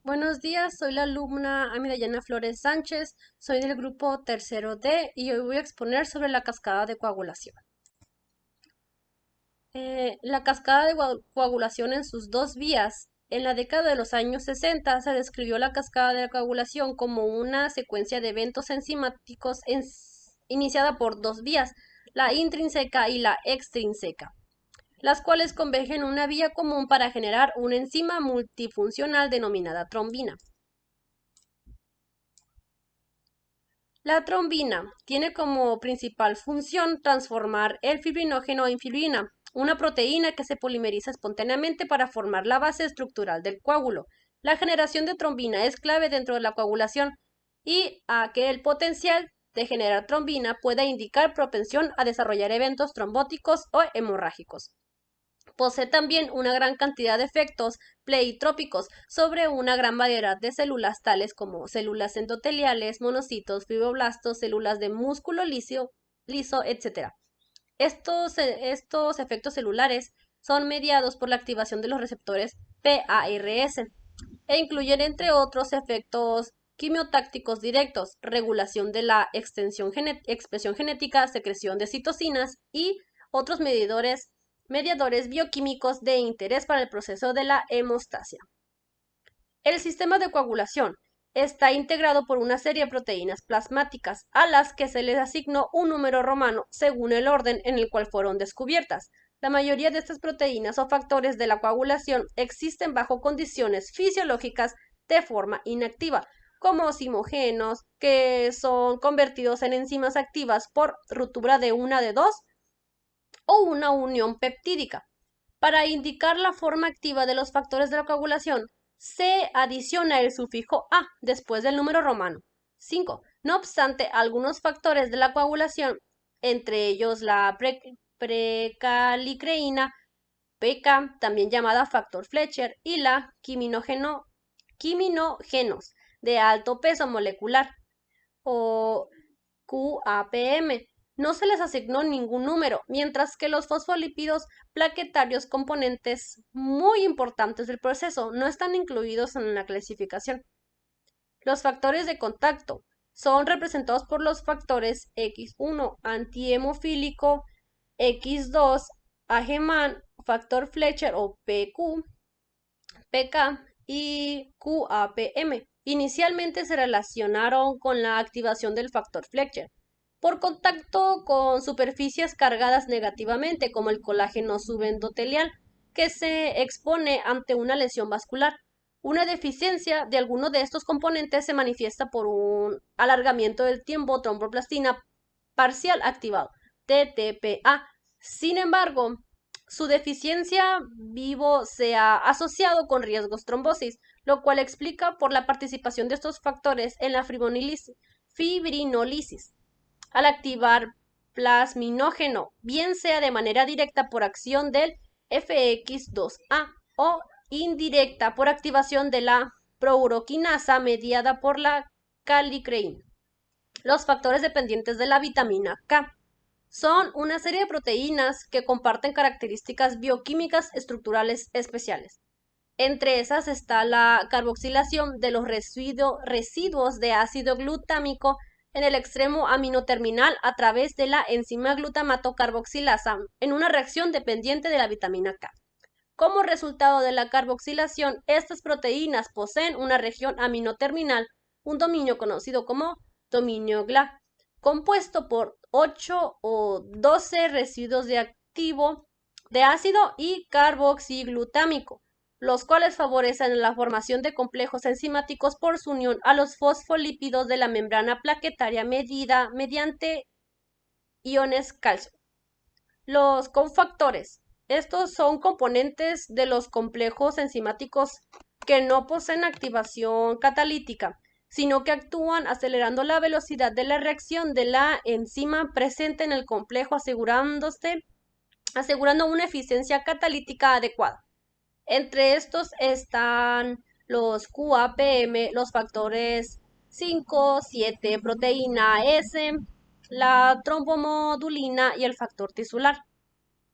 Buenos días, soy la alumna Amidayana Flores Sánchez, soy del grupo tercero D y hoy voy a exponer sobre la cascada de coagulación. La cascada de coagulación en sus dos vías. En la década de los años 60 se describió la cascada de coagulación como una secuencia de eventos enzimáticos iniciada por dos vías, la intrínseca y la extrínseca, las cuales convergen en una vía común para generar una enzima multifuncional denominada trombina. La trombina tiene como principal función transformar el fibrinógeno en fibrina, una proteína que se polimeriza espontáneamente para formar la base estructural del coágulo. La generación de trombina es clave dentro de la coagulación y a que el potencial de generar trombina pueda indicar propensión a desarrollar eventos trombóticos o hemorrágicos. Posee también una gran cantidad de efectos pleiotrópicos sobre una gran variedad de células, tales como células endoteliales, monocitos, fibroblastos, células de músculo liso, etc. Estos efectos celulares son mediados por la activación de los receptores PARS e incluyen, entre otros, efectos quimiotácticos directos, regulación de la expresión genética, secreción de citocinas y otros mediadores bioquímicos de interés para el proceso de la hemostasia. El sistema de coagulación está integrado por una serie de proteínas plasmáticas a las que se les asignó un número romano según el orden en el cual fueron descubiertas. La mayoría de estas proteínas o factores de la coagulación existen bajo condiciones fisiológicas de forma inactiva, como osimogenos, que son convertidos en enzimas activas por ruptura de una de dos o una unión peptídica. Para indicar la forma activa de los factores de la coagulación, se adiciona el sufijo A después del número romano 5. No obstante, algunos factores de la coagulación, entre ellos la precalicreína, PK, también llamada factor Fletcher, y la quiminogenos de alto peso molecular, o QAPM, no se les asignó ningún número, mientras que los fosfolípidos plaquetarios, componentes muy importantes del proceso, no están incluidos en la clasificación. Los factores de contacto son representados por los factores X1 antihemofílico, X2 Ageman, factor Fletcher o PQ, PK y QAPM. Inicialmente se relacionaron con la activación del factor Fletcher por contacto con superficies cargadas negativamente, como el colágeno subendotelial, que se expone ante una lesión vascular. Una deficiencia de alguno de estos componentes se manifiesta por un alargamiento del tiempo tromboplastina parcial activado, TTPA. Sin embargo, su deficiencia vivo se ha asociado con riesgos trombosis, lo cual explica por la participación de estos factores en la fibrinólisis. Al activar plasminógeno, bien sea de manera directa por acción del FX2A o indirecta por activación de la prouroquinasa mediada por la calicreína. Los factores dependientes de la vitamina K son una serie de proteínas que comparten características bioquímicas estructurales especiales. Entre esas está la carboxilación de los residuos de ácido glutámico en el extremo aminoterminal a través de la enzima glutamato carboxilasa en una reacción dependiente de la vitamina K. Como resultado de la carboxilación, estas proteínas poseen una región aminoterminal, un dominio conocido como dominio GLA, compuesto por 8 o 12 residuos de ácido y carboxiglutámico, los cuales favorecen la formación de complejos enzimáticos por su unión a los fosfolípidos de la membrana plaquetaria medida mediante iones calcio. Los cofactores. Estos son componentes de los complejos enzimáticos que no poseen activación catalítica, sino que actúan acelerando la velocidad de la reacción de la enzima presente en el complejo, asegurando una eficiencia catalítica adecuada. Entre estos están los QAPM, los factores 5, 7, proteína S, la trombomodulina y el factor tisular.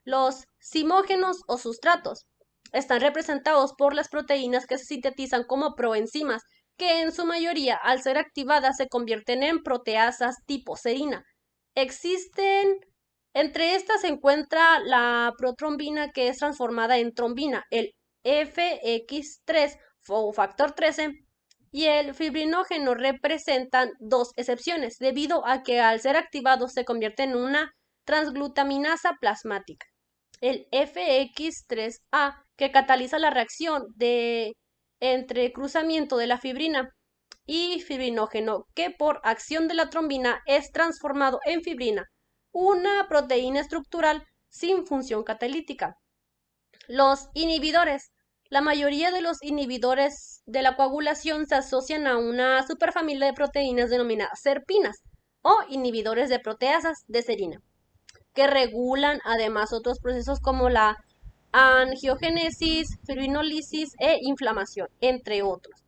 Los simógenos o sustratos. están representados por las proteínas que se sintetizan como proenzimas, que en su mayoría, al ser activadas, se convierten en proteasas tipo serina. Existen, entre estas se encuentra la protrombina, que es transformada en trombina, el FX3 o factor 13, y el fibrinógeno. Representan dos excepciones, debido a que al ser activados se convierte en una transglutaminasa plasmática. El FX3A, que cataliza la reacción de entrecruzamiento de la fibrina y fibrinógeno, que por acción de la trombina es transformado en fibrina, una proteína estructural sin función catalítica. Los inhibidores. La mayoría de los inhibidores de la coagulación se asocian a una superfamilia de proteínas denominadas serpinas o inhibidores de proteasas de serina, que regulan además otros procesos como la angiogénesis, fibrinólisis e inflamación, entre otros.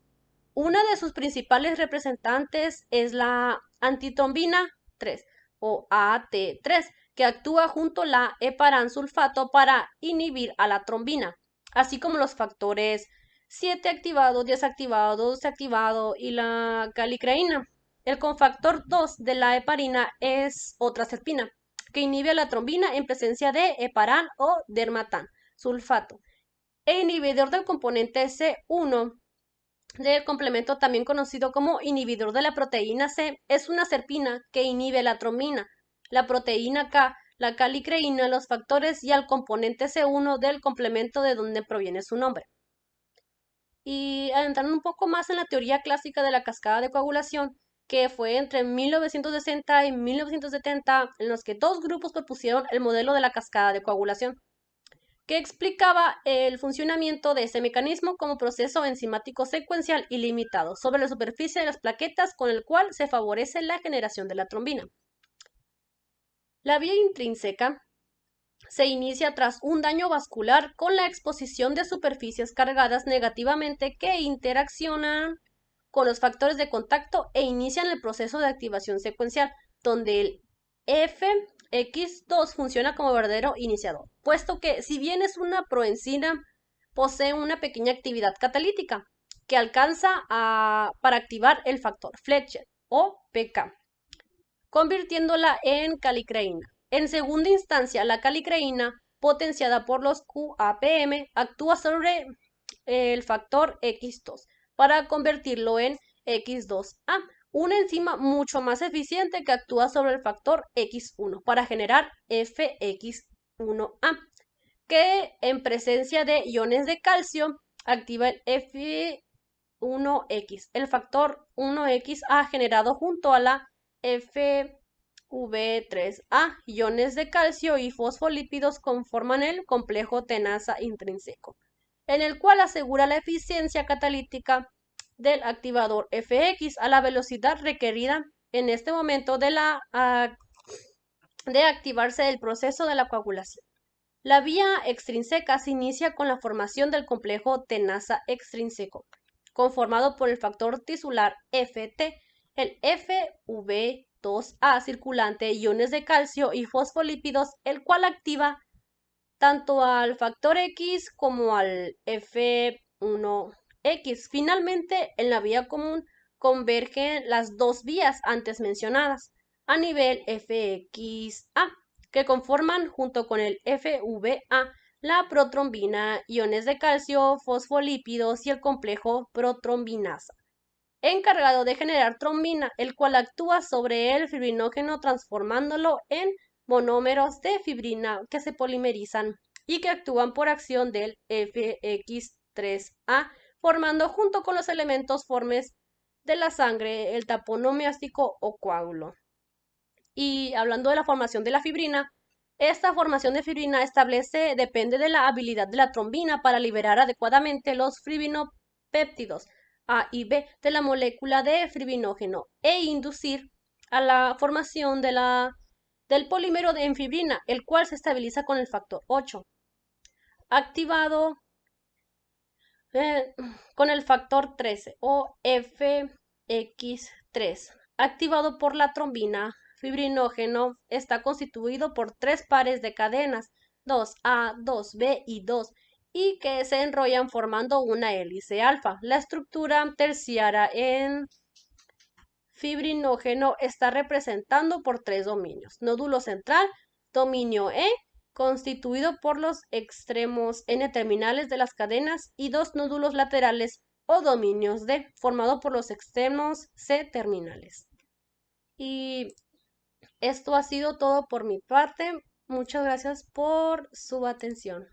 Una de sus principales representantes es la antitrombina 3 o AT3, que actúa junto a la heparansulfato para inhibir a la trombina, así como los factores 7 activado, 10 activado, 12 activado y la calicreína. El cofactor 2 de la heparina es otra serpina, que inhibe a la trombina en presencia de heparan o dermatan sulfato. El inhibidor del componente C1 del complemento, también conocido como inhibidor de la proteína C, es una serpina que inhibe la trombina, la proteína K, la calicreína, los factores y al componente C1 del complemento, de donde proviene su nombre. Y adentrando un poco más en la teoría clásica de la cascada de coagulación, que fue entre 1960 y 1970, en los que dos grupos propusieron el modelo de la cascada de coagulación, que explicaba el funcionamiento de ese mecanismo como proceso enzimático secuencial ilimitado sobre la superficie de las plaquetas, con el cual se favorece la generación de la trombina. La vía intrínseca se inicia tras un daño vascular con la exposición de superficies cargadas negativamente que interaccionan con los factores de contacto e inician el proceso de activación secuencial, donde el FX2 funciona como verdadero iniciador, puesto que, si bien es una proenzima, posee una pequeña actividad catalítica que alcanza para activar el factor Fletcher o PK, convirtiéndola en calicreína. En segunda instancia, la calicreína, potenciada por los QAPM, actúa sobre el factor X2 para convertirlo en X2A, una enzima mucho más eficiente que actúa sobre el factor X1 para generar FX1A, que en presencia de iones de calcio activa el F1X, el factor 1XA generado junto a la FV3A. Iones de calcio y fosfolípidos conforman el complejo tenaza intrínseco, en el cual asegura la eficiencia catalítica del activador FX a la velocidad requerida en este momento de activarse el proceso de la coagulación. La vía extrínseca se inicia con la formación del complejo tenaza extrínseco, conformado por el factor tisular FT, el FV2A circulante, iones de calcio y fosfolípidos, el cual activa tanto al factor X como al F1X. Finalmente, en la vía común convergen las dos vías antes mencionadas a nivel FXA, que conforman junto con el FVA la protrombina, iones de calcio, fosfolípidos y el complejo protrombinasa, encargado de generar trombina, el cual actúa sobre el fibrinógeno transformándolo en monómeros de fibrina que se polimerizan y que actúan por acción del FX3A, formando junto con los elementos formes de la sangre el tapón homeostico o coágulo. Y hablando de la formación de la fibrina, esta formación de fibrina depende de la habilidad de la trombina para liberar adecuadamente los fibrinopéptidos A y B de la molécula de fibrinógeno e inducir a la formación del polímero en fibrina, el cual se estabiliza con el factor 8, activado con el factor 13 o FX3, activado por la trombina. Fibrinógeno está constituido por tres pares de cadenas, 2A, 2B y 2, y que se enrollan formando una hélice alfa. La estructura terciaria en fibrinógeno está representado por 3 dominios. Nódulo central, dominio E, constituido por los extremos N terminales de las cadenas, y 2 nódulos laterales o dominios D, formado por los extremos C terminales. Y esto ha sido todo por mi parte. Muchas gracias por su atención.